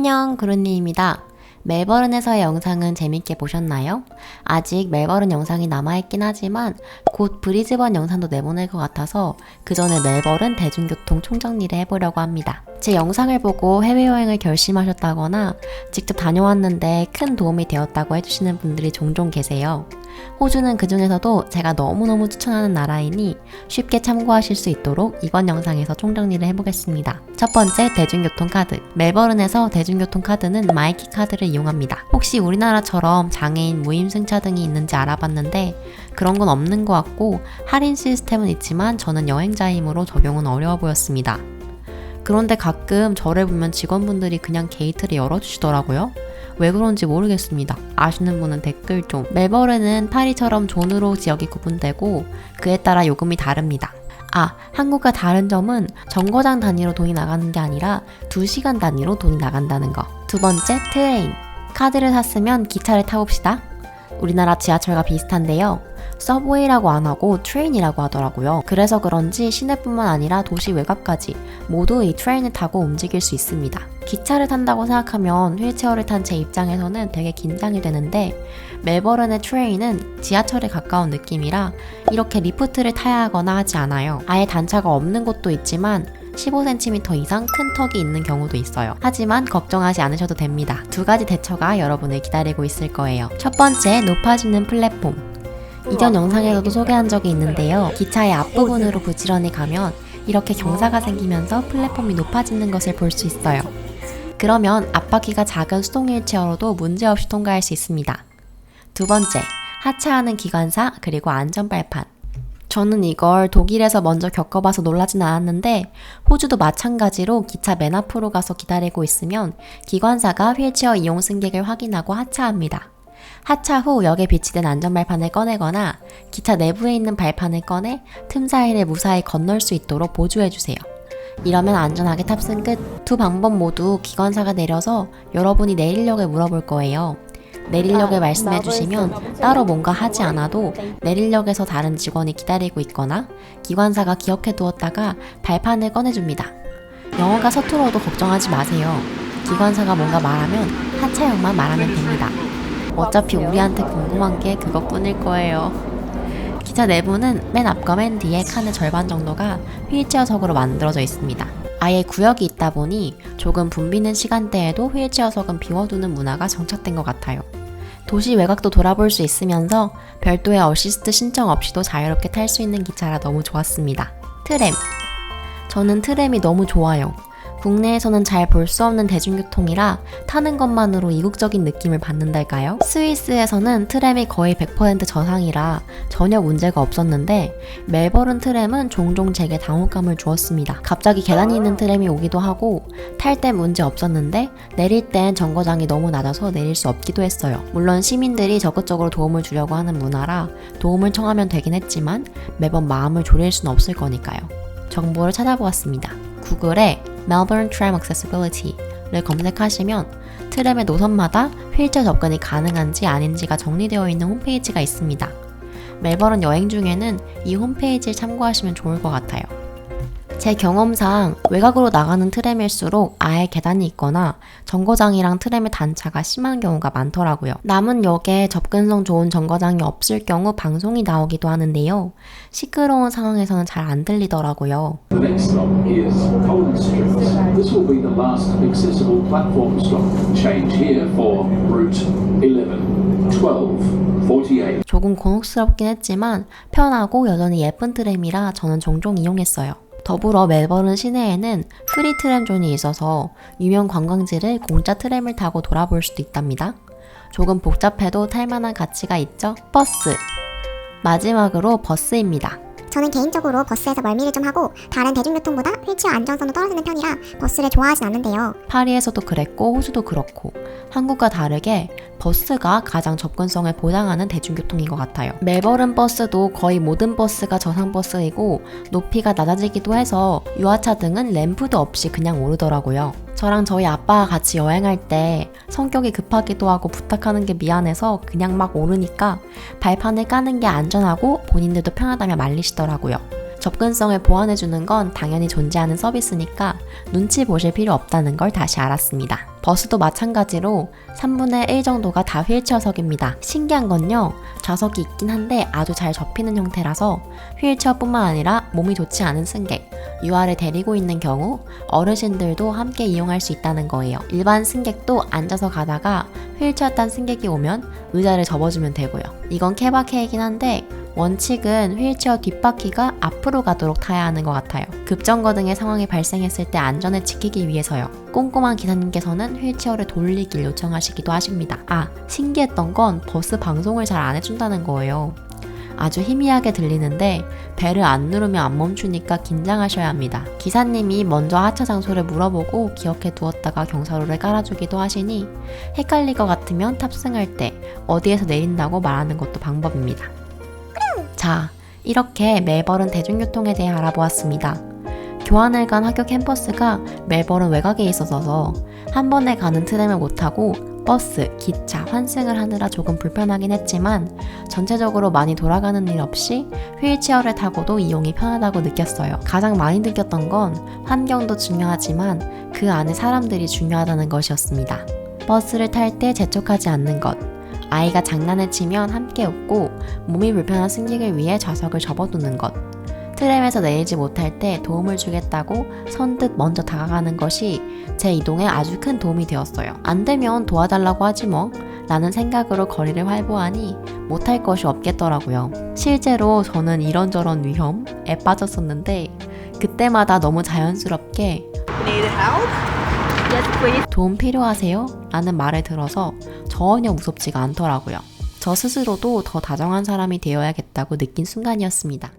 안녕, 구루님입니다. 멜버른에서의 영상은 재밌게 보셨나요? 아직 멜버른 영상이 남아있긴 하지만 곧 브리즈번 영상도 내보낼 것 같아서 그 전에 멜버른 대중교통 총정리를 해보려고 합니다. 제 영상을 보고 해외여행을 결심하셨다거나 직접 다녀왔는데 큰 도움이 되었다고 해주시는 분들이 종종 계세요. 호주는 그 중에서도 제가 너무너무 추천하는 나라이니 쉽게 참고하실 수 있도록 이번 영상에서 총정리를 해보겠습니다. 첫 번째, 대중교통 카드. 멜버른에서 대중교통 카드는 마이키 카드를 이용합니다. 혹시 우리나라처럼 장애인 무임승차 등이 있는지 알아봤는데 그런 건 없는 것 같고 할인 시스템은 있지만 저는 여행자이므로 적용은 어려워 보였습니다. 그런데 가끔 저를 보면 직원분들이 그냥 게이트를 열어주시더라고요. 왜 그런지 모르겠습니다. 아시는 분은 댓글 좀. 멜버른은 파리처럼 존으로 지역이 구분되고 그에 따라 요금이 다릅니다. 한국과 다른 점은 정거장 단위로 돈이 나가는 게 아니라 2시간 단위로 돈이 나간다는 거. 두 번째, 트레인. 카드를 샀으면 기차를 타봅시다. 우리나라 지하철과 비슷한데요. 서브웨이라고 안 하고 트레인이라고 하더라고요. 그래서 그런지 시내뿐만 아니라 도시 외곽까지 모두 이 트레인을 타고 움직일 수 있습니다. 기차를 탄다고 생각하면 휠체어를 탄 제 입장에서는 되게 긴장이 되는데 멜버른의 트레인은 지하철에 가까운 느낌이라 이렇게 리프트를 타야 하거나 하지 않아요. 아예 단차가 없는 곳도 있지만 15cm 이상 큰 턱이 있는 경우도 있어요. 하지만 걱정하지 않으셔도 됩니다. 두 가지 대처가 여러분을 기다리고 있을 거예요. 첫 번째, 높아지는 플랫폼. 이전 영상에서도 소개한 적이 있는데요. 기차의 앞부분으로 부지런히 가면 이렇게 경사가 생기면서 플랫폼이 높아지는 것을 볼 수 있어요. 그러면 앞바퀴가 작은 수동 휠체어로도 문제없이 통과할 수 있습니다. 두 번째, 하차하는 기관사 그리고 안전발판. 저는 이걸 독일에서 먼저 겪어봐서 놀라진 않았는데 호주도 마찬가지로 기차 맨 앞으로 가서 기다리고 있으면 기관사가 휠체어 이용 승객을 확인하고 하차합니다. 하차 후 역에 비치된 안전발판을 꺼내거나 기차 내부에 있는 발판을 꺼내 틈 사이를 무사히 건널 수 있도록 보조해주세요. 이러면 안전하게 탑승 끝. 두 방법 모두 기관사가 내려서 여러분이 내리력을 물어볼 거예요. 내리력을 말씀해주시면 따로 뭔가 하지 않아도 내리력에서 다른 직원이 기다리고 있거나 기관사가 기억해 두었다가 발판을 꺼내줍니다. 영어가 서툴어도 걱정하지 마세요. 기관사가 뭔가 말하면 하차역만 말하면 됩니다. 어차피 우리한테 궁금한 게 그것뿐일 거예요. 기차 내부는 맨 앞과 맨 뒤에 칸의 절반 정도가 휠체어석으로 만들어져 있습니다. 아예 구역이 있다 보니 조금 붐비는 시간대에도 휠체어석은 비워두는 문화가 정착된 것 같아요. 도시 외곽도 돌아볼 수 있으면서 별도의 어시스트 신청 없이도 자유롭게 탈 수 있는 기차라 너무 좋았습니다. 트램. 저는 트램이 너무 좋아요. 국내에서는 잘 볼 수 없는 대중교통이라 타는 것만으로 이국적인 느낌을 받는달까요? 스위스에서는 트램이 거의 100% 저상이라 전혀 문제가 없었는데 멜버른 트램은 종종 제게 당혹감을 주었습니다. 갑자기 계단이 있는 트램이 오기도 하고 탈 때 문제 없었는데 내릴 땐 정거장이 너무 낮아서 내릴 수 없기도 했어요. 물론 시민들이 적극적으로 도움을 주려고 하는 문화라 도움을 청하면 되긴 했지만 매번 마음을 졸일 수는 없을 거니까요. 정보를 찾아보았습니다. 구글에 Melbourne Tram Accessibility를 검색하시면 트램의 노선마다 휠체어 접근이 가능한지 아닌지가 정리되어 있는 홈페이지가 있습니다. 멜버른 여행 중에는 이 홈페이지를 참고하시면 좋을 것 같아요. 제 경험상 외곽으로 나가는 트램일수록 아예 계단이 있거나 정거장이랑 트램의 단차가 심한 경우가 많더라고요. 남은 역에 접근성 좋은 정거장이 없을 경우 방송이 나오기도 하는데요. 시끄러운 상황에서는 잘 안 들리더라고요. 조금 곤혹스럽긴 했지만 편하고 여전히 예쁜 트램이라 저는 종종 이용했어요. 더불어 멜버른 시내에는 프리 트램 존이 있어서 유명 관광지를 공짜 트램을 타고 돌아볼 수도 있답니다. 조금 복잡해도 탈만한 가치가 있죠? 버스. 마지막으로 버스입니다. 저는 개인적으로 버스에서 멀미를 좀 하고 다른 대중교통보다 휠체어 안정성도 떨어지는 편이라 버스를 좋아하진 않는데요. 파리에서도 그랬고 호주도 그렇고 한국과 다르게 버스가 가장 접근성을 보장하는 대중교통인 것 같아요. 멜버른 버스도 거의 모든 버스가 저상버스이고 높이가 낮아지기도 해서 유아차 등은 램프도 없이 그냥 오르더라고요. 저랑 저희 아빠가 같이 여행할 때 성격이 급하기도 하고 부탁하는 게 미안해서 그냥 막 오르니까 발판을 까는 게 안전하고 본인들도 편하다며 말리시더라고요. 접근성을 보완해주는 건 당연히 존재하는 서비스니까 눈치 보실 필요 없다는 걸 다시 알았습니다. 버스도 마찬가지로 3분의 1 정도가 다 휠체어석입니다. 신기한 건요, 좌석이 있긴 한데 아주 잘 접히는 형태라서 휠체어뿐만 아니라 몸이 좋지 않은 승객, 유아를 데리고 있는 경우 어르신들도 함께 이용할 수 있다는 거예요. 일반 승객도 앉아서 가다가 휠체어 탄 승객이 오면 의자를 접어주면 되고요. 이건 케바케이긴 한데 원칙은 휠체어 뒷바퀴가 앞으로 가도록 타야 하는 것 같아요. 급정거 등의 상황이 발생했을 때 안전을 지키기 위해서요. 꼼꼼한 기사님께서는 휠체어를 돌리길 요청하시기도 하십니다. 신기했던 건 버스 방송을 잘 안 해준다는 거예요. 아주 희미하게 들리는데 벨을 안 누르면 안 멈추니까 긴장하셔야 합니다. 기사님이 먼저 하차 장소를 물어보고 기억해 두었다가 경사로를 깔아주기도 하시니 헷갈릴 것 같으면 탑승할 때 어디에서 내린다고 말하는 것도 방법입니다. 자, 이렇게 멜버른 대중교통에 대해 알아보았습니다. 교환을 간 학교 캠퍼스가 멜버른 외곽에 있어서 한 번에 가는 트램을 못 타고 버스, 기차, 환승을 하느라 조금 불편하긴 했지만 전체적으로 많이 돌아가는 일 없이 휠체어를 타고도 이용이 편하다고 느꼈어요. 가장 많이 느꼈던 건 환경도 중요하지만 그 안에 사람들이 중요하다는 것이었습니다. 버스를 탈 때 재촉하지 않는 것, 아이가 장난을 치면 함께 웃고 몸이 불편한 승객을 위해 좌석을 접어두는 것, 트램에서 내리지 못할 때 도움을 주겠다고 선뜻 먼저 다가가는 것이 제 이동에 아주 큰 도움이 되었어요. 안 되면 도와달라고 하지 뭐 라는 생각으로 거리를 활보하니 못할 것이 없겠더라고요. 실제로 저는 이런저런 위험에 빠졌었는데 그때마다 너무 자연스럽게 Need help? Yes, please. 도움 필요하세요? 라는 말을 들어서 전혀 무섭지가 않더라고요. 저 스스로도 더 다정한 사람이 되어야겠다고 느낀 순간이었습니다.